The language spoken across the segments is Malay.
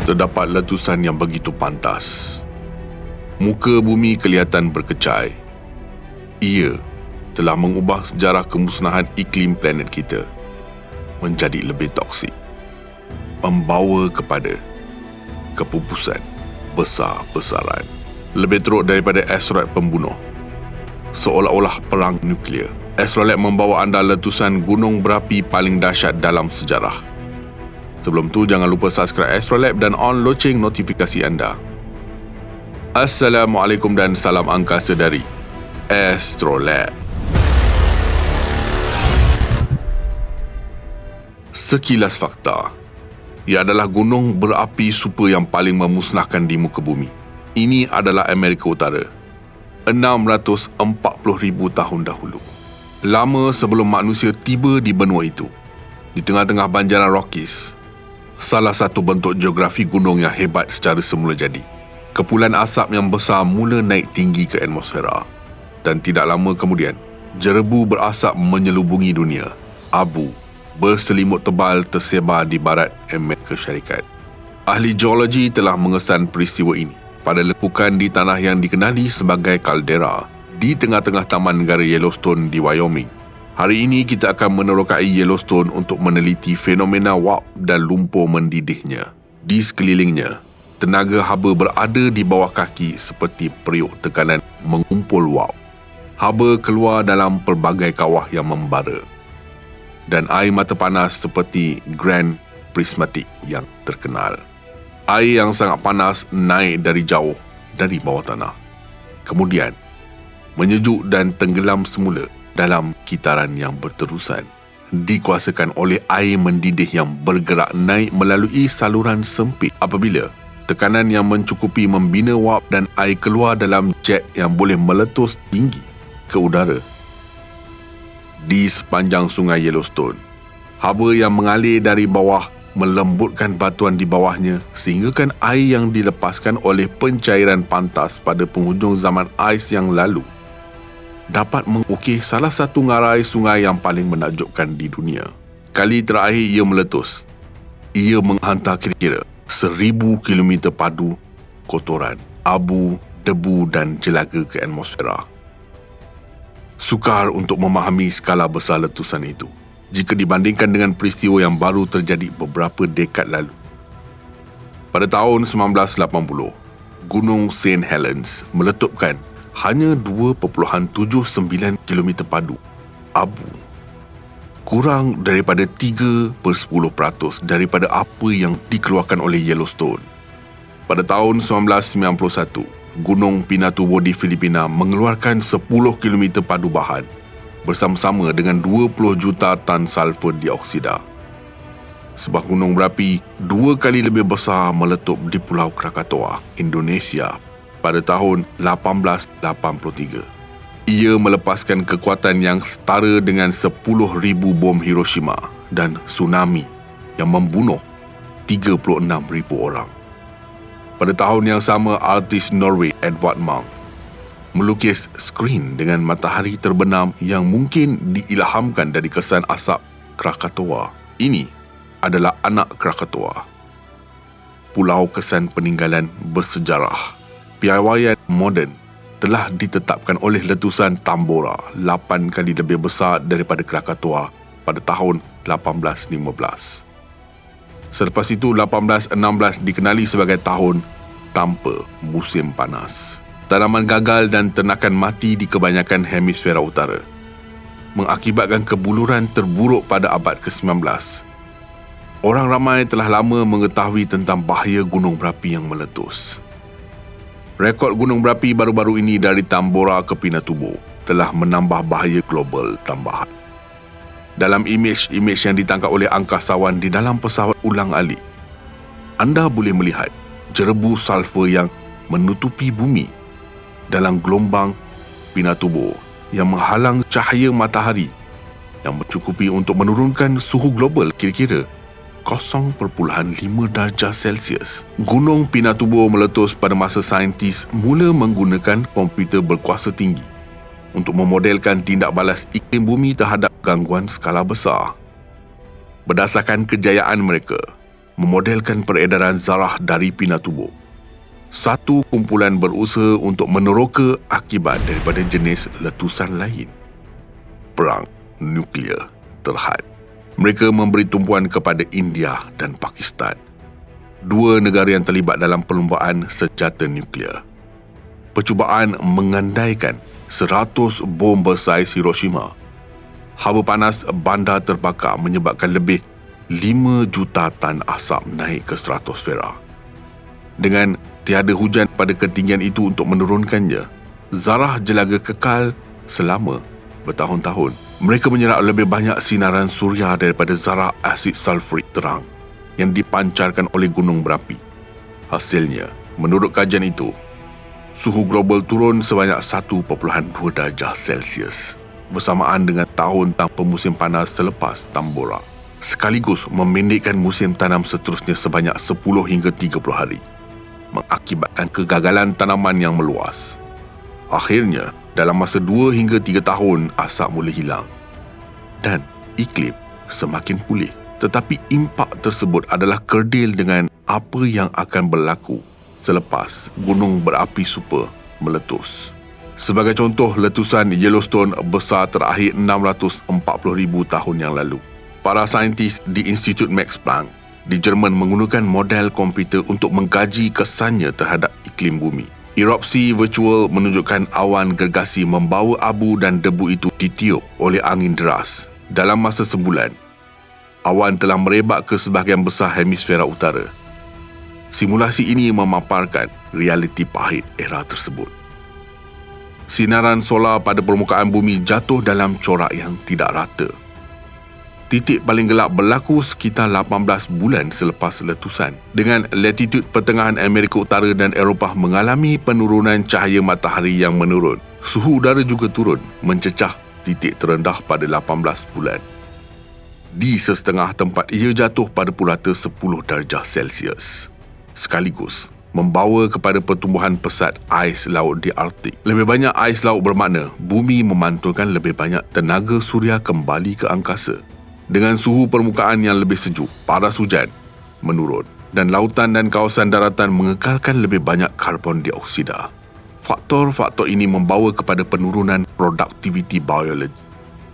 terdapat letusan yang begitu pantas. Muka bumi kelihatan berkecai. Ia telah mengubah sejarah kemusnahan iklim planet kita menjadi lebih toksik, membawa kepada kepupusan besar-besaran, lebih teruk daripada asteroid pembunuh, seolah-olah perang nuklear. Astrolab membawa anda letusan gunung berapi paling dahsyat dalam sejarah. Sebelum tu, jangan lupa subscribe Astrolab dan on loceng notifikasi anda. Assalamualaikum dan salam angkasa dari Astrolab. Sekilas fakta, ia adalah gunung berapi super yang paling memusnahkan di muka bumi. Ini adalah Amerika Utara, 640,000 tahun dahulu. Lama sebelum manusia tiba di benua itu, di tengah-tengah banjaran Rockies, salah satu bentuk geografi gunung yang hebat secara semula jadi. Kepulan asap yang besar mula naik tinggi ke atmosfera, dan tidak lama kemudian, jerebu berasap menyelubungi dunia. Abu berselimut tebal tersebar di barat Amerika Syarikat. Ahli geologi telah mengesan peristiwa ini pada lekukan di tanah yang dikenali sebagai kaldera di tengah-tengah Taman Negara Yellowstone di Wyoming. Hari ini kita akan menerokai Yellowstone untuk meneliti fenomena warp dan lumpur mendidihnya. Di sekelilingnya, tenaga haba berada di bawah kaki seperti periuk tekanan mengumpul warp. Haba keluar dalam pelbagai kawah yang membara, dan air mata panas seperti Grand Prismatic yang terkenal. Air yang sangat panas naik dari jauh dari bawah tanah, kemudian menyejuk dan tenggelam semula dalam kitaran yang berterusan, dikuasakan oleh air mendidih yang bergerak naik melalui saluran sempit apabila tekanan yang mencukupi membina warp dan air keluar dalam jet yang boleh meletus tinggi ke udara. Di sepanjang sungai Yellowstone, haba yang mengalir dari bawah melembutkan batuan di bawahnya sehinggakan air yang dilepaskan oleh pencairan pantas pada penghujung zaman ais yang lalu dapat mengukir salah satu ngarai sungai yang paling menakjubkan di dunia. Kali terakhir ia meletus, ia menghantar kira-kira 1,000 km padu kotoran, abu, debu dan jelaga ke atmosfera. Sukar untuk memahami skala besar letusan itu jika dibandingkan dengan peristiwa yang baru terjadi beberapa dekad lalu. Pada tahun 1980, Gunung St. Helens meletupkan hanya 2.79 km padu abu, kurang daripada 3/10% daripada apa yang dikeluarkan oleh Yellowstone. Pada tahun 1991, Gunung Pinatubo di Filipina mengeluarkan 10 km padu bahan bersama-sama dengan 20 juta tan sulfur dioksida. Sebuah gunung berapi 2 kali lebih besar meletup di Pulau Krakatoa, Indonesia pada tahun 1883. Ia melepaskan kekuatan yang setara dengan 10,000 bom Hiroshima dan tsunami yang membunuh 36,000 orang. Pada tahun yang sama, artis Norway Edvard Munch melukis skrin dengan matahari terbenam yang mungkin diilhamkan dari kesan asap Krakatoa. Ini adalah anak Krakatoa, pulau kesan peninggalan bersejarah. Piawaian moden telah ditetapkan oleh letusan Tambora 8 kali lebih besar daripada Krakatoa pada tahun 1815. Selepas itu, 1816 dikenali sebagai tahun tanpa musim panas. Tanaman gagal dan ternakan mati di kebanyakan hemisfera utara, mengakibatkan kebuluran terburuk pada abad ke-19. Orang ramai telah lama mengetahui tentang bahaya gunung berapi yang meletus. Rekod gunung berapi baru-baru ini dari Tambora ke Pinatubo telah menambah bahaya global tambahan. Dalam imej-imej yang ditangkap oleh angkasawan di dalam pesawat ulang-alik, anda boleh melihat jerebu sulfur yang menutupi bumi dalam gelombang Pinatubo yang menghalang cahaya matahari yang mencukupi untuk menurunkan suhu global kira-kira 0.5 darjah Celsius. Gunung Pinatubo meletus pada masa saintis mula menggunakan komputer berkuasa tinggi untuk memodelkan tindak balas iklim bumi terhadap gangguan skala besar. Berdasarkan kejayaan mereka, memodelkan peredaran zarah dari pindah tubuh. Satu kumpulan berusaha untuk meneroka akibat daripada jenis letusan lain. Perang nuklear terhad. Mereka memberi tumpuan kepada India dan Pakistan, dua negara yang terlibat dalam perlumbaan senjata nuklear. Percubaan mengandaikan 100 bom bersaiz Hiroshima. Haba panas bandar terbakar menyebabkan lebih 5 juta tan asap naik ke stratosfera. Dengan tiada hujan pada ketinggian itu untuk menurunkannya, zarah jelaga kekal selama bertahun-tahun. Mereka menyerap lebih banyak sinaran suria daripada zarah asid sulfurik terang yang dipancarkan oleh gunung berapi. Hasilnya, menurut kajian itu, suhu global turun sebanyak 1.2 darjah Celsius bersamaan dengan tahun tanpa musim panas selepas Tambora, sekaligus memendekkan musim tanam seterusnya sebanyak 10 hingga 30 hari, mengakibatkan kegagalan tanaman yang meluas. Akhirnya, dalam masa 2 hingga 3 tahun, asap mula hilang dan iklim semakin pulih. Tetapi impak tersebut adalah kerdil dengan apa yang akan berlaku selepas gunung berapi super meletus. Sebagai contoh, letusan Yellowstone besar terakhir 640,000 tahun yang lalu. Para saintis di Institut Max Planck di Jerman menggunakan model komputer untuk mengkaji kesannya terhadap iklim bumi. Erupsi virtual menunjukkan awan gergasi membawa abu dan debu itu ditiup oleh angin deras. Dalam masa sebulan, awan telah merebak ke sebahagian besar hemisfera utara. Simulasi ini memaparkan realiti pahit era tersebut. Sinaran solar pada permukaan bumi jatuh dalam corak yang tidak rata. Titik paling gelap berlaku sekitar 18 bulan selepas letusan, dengan latitud pertengahan Amerika Utara dan Eropah mengalami penurunan cahaya matahari yang menurun. Suhu udara juga turun, mencecah titik terendah pada 18 bulan. Di sesetengah tempat ia jatuh pada purata 10 darjah Celsius, sekaligus membawa kepada pertumbuhan pesat ais laut di Arktik. Lebih banyak ais laut bermakna bumi memantulkan lebih banyak tenaga suria kembali ke angkasa. Dengan suhu permukaan yang lebih sejuk, paras hujan menurun dan lautan dan kawasan daratan mengekalkan lebih banyak karbon dioksida. Faktor-faktor ini membawa kepada penurunan produktiviti biologi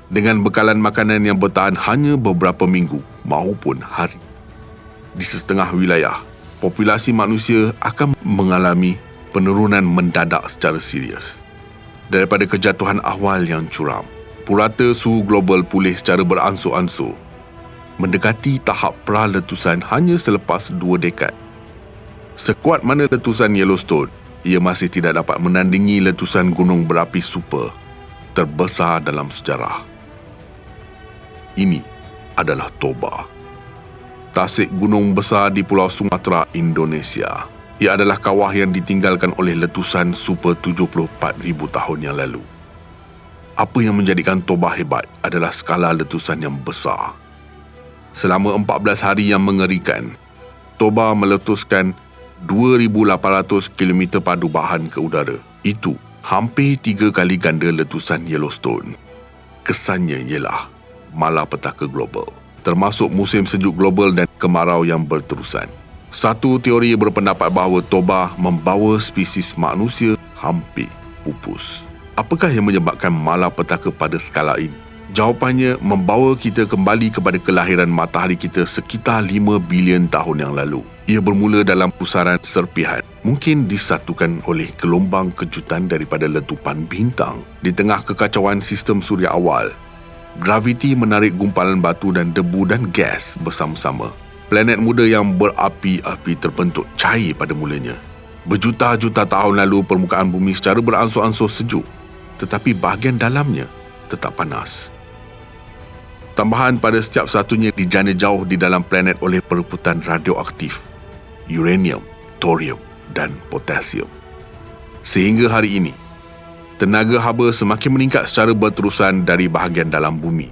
dengan bekalan makanan yang bertahan hanya beberapa minggu maupun hari. Di setengah wilayah, populasi manusia akan mengalami penurunan mendadak secara serius. Daripada kejatuhan awal yang curam, purata suhu global pulih secara beransur-ansur, mendekati tahap pra-letusan hanya selepas 2 dekad. Sekuat mana letusan Yellowstone, ia masih tidak dapat menandingi letusan gunung berapi super terbesar dalam sejarah. Ini adalah Toba, tasik gunung besar di Pulau Sumatera, Indonesia. Ia adalah kawah yang ditinggalkan oleh letusan super 74,000 tahun yang lalu. Apa yang menjadikan Toba hebat adalah skala letusan yang besar. Selama 14 hari yang mengerikan, Toba meletuskan 2,800 km padu bahan ke udara. Itu hampir 3 kali ganda letusan Yellowstone. Kesannya ialah malapetaka global, termasuk musim sejuk global dan kemarau yang berterusan. Satu teori berpendapat bahawa Toba membawa spesies manusia hampir pupus. Apakah yang menyebabkan malapetaka pada skala ini? Jawapannya membawa kita kembali kepada kelahiran matahari kita sekitar 5 bilion tahun yang lalu. Ia bermula dalam pusaran serpihan, mungkin disatukan oleh gelombang kejutan daripada letupan bintang. Di tengah kekacauan sistem suria awal, graviti menarik gumpalan batu dan debu dan gas bersama-sama. Planet muda yang berapi-api terbentuk cair pada mulanya. Berjuta-juta tahun lalu permukaan bumi secara beransur-ansur sejuk, tetapi bahagian dalamnya tetap panas. Tambahan pada setiap satunya dijana jauh di dalam planet oleh perebutan radioaktif, uranium, thorium dan potasium. Sehingga hari ini, tenaga haba semakin meningkat secara berterusan dari bahagian dalam bumi.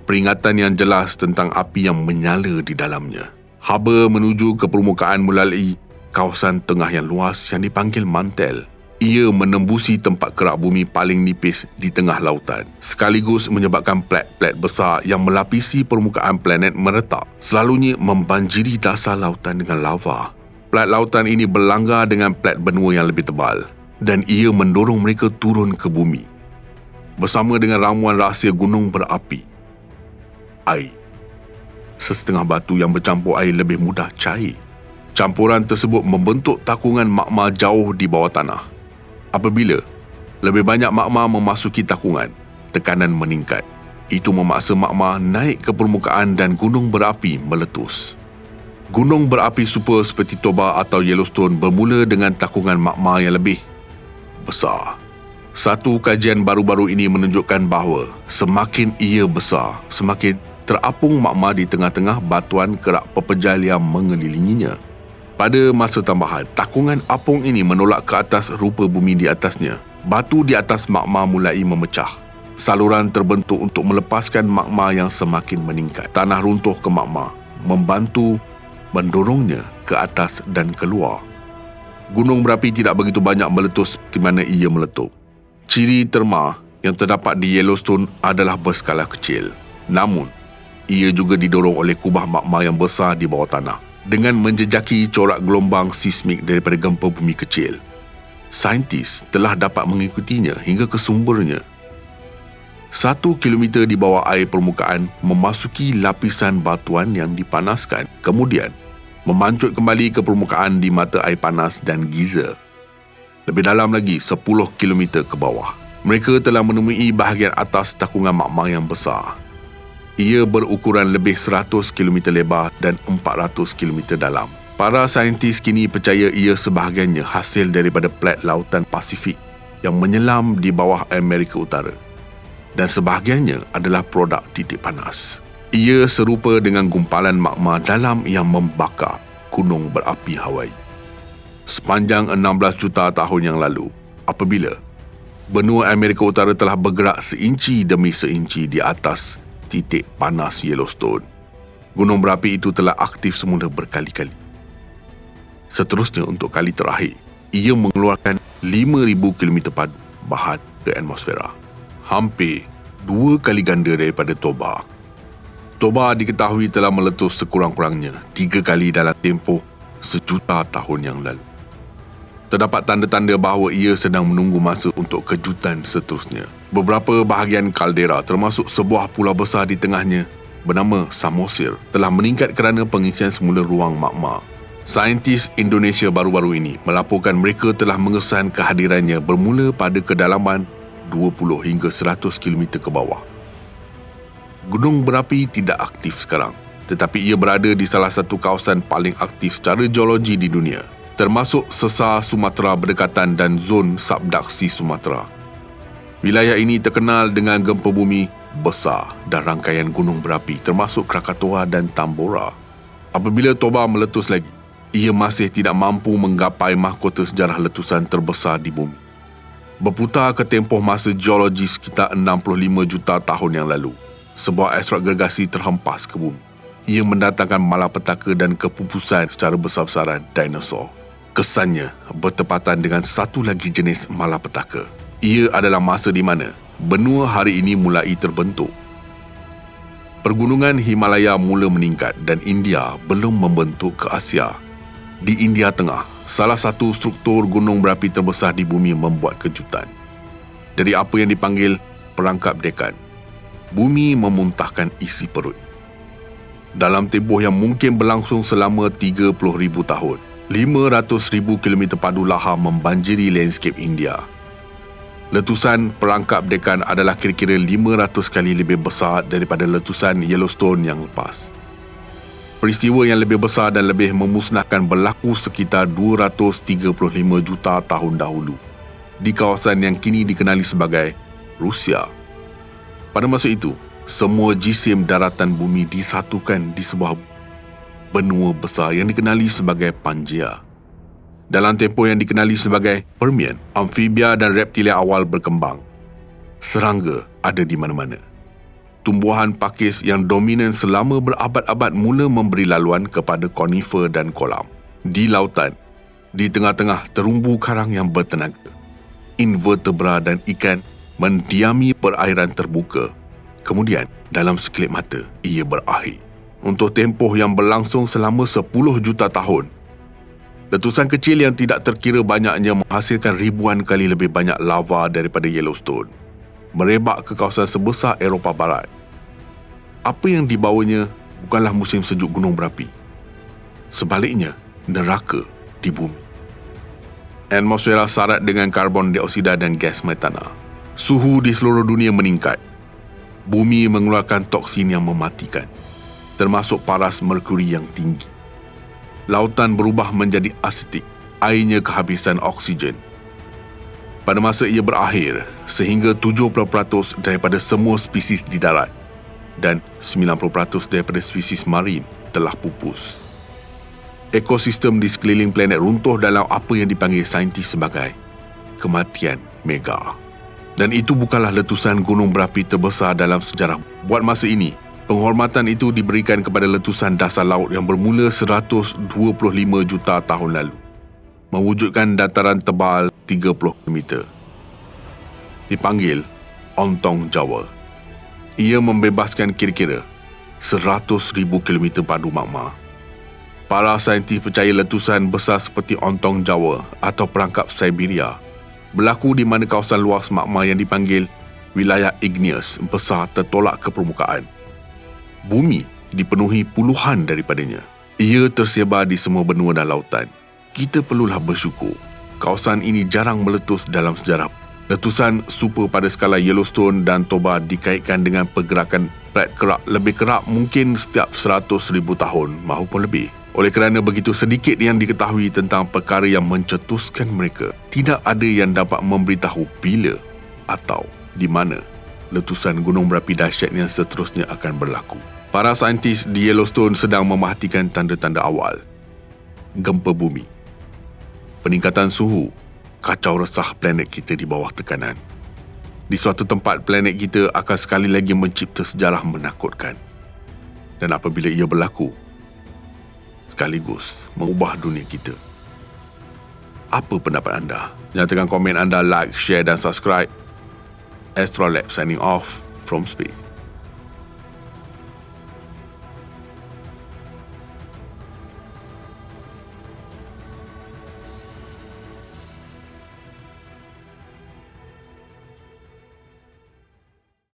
Peringatan yang jelas tentang api yang menyala di dalamnya. Haba menuju ke permukaan melalui kawasan tengah yang luas yang dipanggil mantel Ia menembusi tempat kerak bumi paling nipis di tengah lautan, sekaligus menyebabkan plat-plat besar yang melapisi permukaan planet meretak, selalunya membanjiri dasar lautan dengan lava. Plat lautan ini berlanggar dengan plat benua yang lebih tebal, dan ia mendorong mereka turun ke bumi. Bersama dengan ramuan rahsia gunung berapi, air. Sesetengah batu yang bercampur air lebih mudah cair. Campuran tersebut membentuk takungan magma jauh di bawah tanah. Apabila lebih banyak magma memasuki takungan, tekanan meningkat. Itu memaksa magma naik ke permukaan dan gunung berapi meletus. Gunung berapi super seperti Toba atau Yellowstone bermula dengan takungan magma yang lebih besar. Satu kajian baru-baru ini menunjukkan bahawa semakin ia besar, semakin terapung magma di tengah-tengah batuan kerak pepejal yang mengelilinginya. Pada masa tambahan, takungan apung ini menolak ke atas rupa bumi di atasnya. Batu di atas magma mulai memecah. Saluran terbentuk untuk melepaskan magma yang semakin meningkat. Tanah runtuh ke magma, membantu mendorongnya ke atas dan keluar. Gunung berapi tidak begitu banyak meletus di mana ia meletup. Ciri terma yang terdapat di Yellowstone adalah berskala kecil. Namun, ia juga didorong oleh kubah magma yang besar di bawah tanah, dengan menjejaki corak gelombang sismik daripada gempa bumi kecil. Saintis telah dapat mengikutinya hingga ke sumbernya. 1 kilometer di bawah air permukaan memasuki lapisan batuan yang dipanaskan, kemudian memancut kembali ke permukaan di mata air panas dan geyser. Lebih dalam lagi 10 kilometer ke bawah, mereka telah menemui bahagian atas takungan magma yang besar. Ia berukuran lebih 100 km lebar dan 400 km dalam. Para saintis kini percaya ia sebahagiannya hasil daripada plat lautan Pasifik yang menyelam di bawah Amerika Utara, dan sebahagiannya adalah produk titik panas. Ia serupa dengan gumpalan magma dalam yang membakar gunung berapi Hawaii. Sepanjang 16 juta tahun yang lalu, apabila benua Amerika Utara telah bergerak seinci demi seinci di atas titik panas Yellowstone, gunung berapi itu telah aktif semula berkali-kali. Seterusnya, untuk kali terakhir, ia mengeluarkan 5,000 km padu bahan ke atmosfera, hampir 2 kali ganda daripada Toba. Toba diketahui telah meletus sekurang-kurangnya 3 kali dalam tempoh 1,000,000 tahun yang lalu. Terdapat tanda-tanda bahawa ia sedang menunggu masa untuk kejutan seterusnya. Beberapa bahagian kaldera, termasuk sebuah pulau besar di tengahnya bernama Samosir, telah meningkat kerana pengisian semula ruang magma. Saintis Indonesia baru-baru ini melaporkan mereka telah mengesan kehadirannya bermula pada kedalaman 20 hingga 100 km ke bawah. Gunung berapi tidak aktif sekarang, tetapi ia berada di salah satu kawasan paling aktif secara geologi di dunia, termasuk sesar Sumatera berdekatan dan zon subduksi Sumatera. Wilayah ini terkenal dengan gempa bumi besar dan rangkaian gunung berapi termasuk Krakatoa dan Tambora. Apabila Toba meletus lagi, ia masih tidak mampu menggapai mahkota sejarah letusan terbesar di bumi. Berputar ke tempoh masa geologi sekitar 65 juta tahun yang lalu, sebuah asteroid gergasi terhempas ke bumi. Ia mendatangkan malapetaka dan kepupusan secara besar-besaran dinosaur. Kesannya bertepatan dengan satu lagi jenis malapetaka. Ia adalah masa di mana benua hari ini mulai terbentuk. Pergunungan Himalaya mula meningkat dan India belum membentuk ke Asia. Di India Tengah, salah satu struktur gunung berapi terbesar di bumi membuat kejutan. Dari apa yang dipanggil perangkap dekan, bumi memuntahkan isi perut. Dalam tempoh yang mungkin berlangsung selama 30,000 tahun, 500,000 km padu lahar membanjiri landscape India. Letusan perangkap dekan adalah kira-kira 500 kali lebih besar daripada letusan Yellowstone yang lepas. Peristiwa yang lebih besar dan lebih memusnahkan berlaku sekitar 235 juta tahun dahulu di kawasan yang kini dikenali sebagai Rusia. Pada masa itu, semua jisim daratan bumi disatukan di sebuah benua besar yang dikenali sebagai Pangaea. Dalam tempoh yang dikenali sebagai Permian, amfibia dan reptilia awal berkembang. Serangga ada di mana-mana. Tumbuhan pakis yang dominan selama berabad-abad mula memberi laluan kepada konifer dan kolam. Di lautan, di tengah-tengah terumbu karang yang bertenaga, invertebra dan ikan mendiami perairan terbuka. Kemudian, dalam sekelip mata, ia berakhir. Untuk tempoh yang berlangsung selama 10 juta tahun. Letusan kecil yang tidak terkira banyaknya menghasilkan ribuan kali lebih banyak lava daripada Yellowstone, merebak ke kawasan sebesar Eropah Barat. Apa yang dibawanya bukanlah musim sejuk gunung berapi. Sebaliknya, neraka di bumi. Atmosfera syarat dengan karbon dioksida dan gas metana. Suhu di seluruh dunia meningkat. Bumi mengeluarkan toksin yang mematikan, termasuk paras merkuri yang tinggi. Lautan berubah menjadi asetik, airnya kehabisan oksigen. Pada masa ia berakhir, sehingga 70% daripada semua spesies di darat dan 90% daripada spesies marin telah pupus. Ekosistem di sekeliling planet runtuh dalam apa yang dipanggil saintis sebagai kematian mega. Dan itu bukanlah letusan gunung berapi terbesar dalam sejarah. Buat masa ini, penghormatan itu diberikan kepada letusan dasar laut yang bermula 125 juta tahun lalu, mewujudkan dataran tebal 30 km. Dipanggil Ontong Jawa. Ia membebaskan kira-kira 100,000 km padu magma. Para saintis percaya letusan besar seperti Ontong Jawa atau perangkap Siberia berlaku di mana kawasan luas magma yang dipanggil wilayah igneous besar tertolak ke permukaan. Bumi dipenuhi puluhan daripadanya. Ia tersebar di semua benua dan lautan. Kita perlulah bersyukur. Kawasan ini jarang meletus dalam sejarah. Letusan super pada skala Yellowstone dan Toba dikaitkan dengan pergerakan plat kerak lebih kerap mungkin setiap 100,000 tahun maupun lebih. Oleh kerana begitu sedikit yang diketahui tentang perkara yang mencetuskan mereka, tidak ada yang dapat memberitahu bila atau di mana letusan gunung berapi dahsyat yang seterusnya akan berlaku. Para saintis di Yellowstone sedang memerhatikan tanda-tanda awal. Gempa bumi, peningkatan suhu, kacau resah planet kita di bawah tekanan. Di suatu tempat, planet kita akan sekali lagi mencipta sejarah menakutkan. Dan apabila ia berlaku, sekaligus mengubah dunia kita. Apa pendapat anda? Nyatakan komen anda, like, share dan subscribe. Astrolab signing off from space.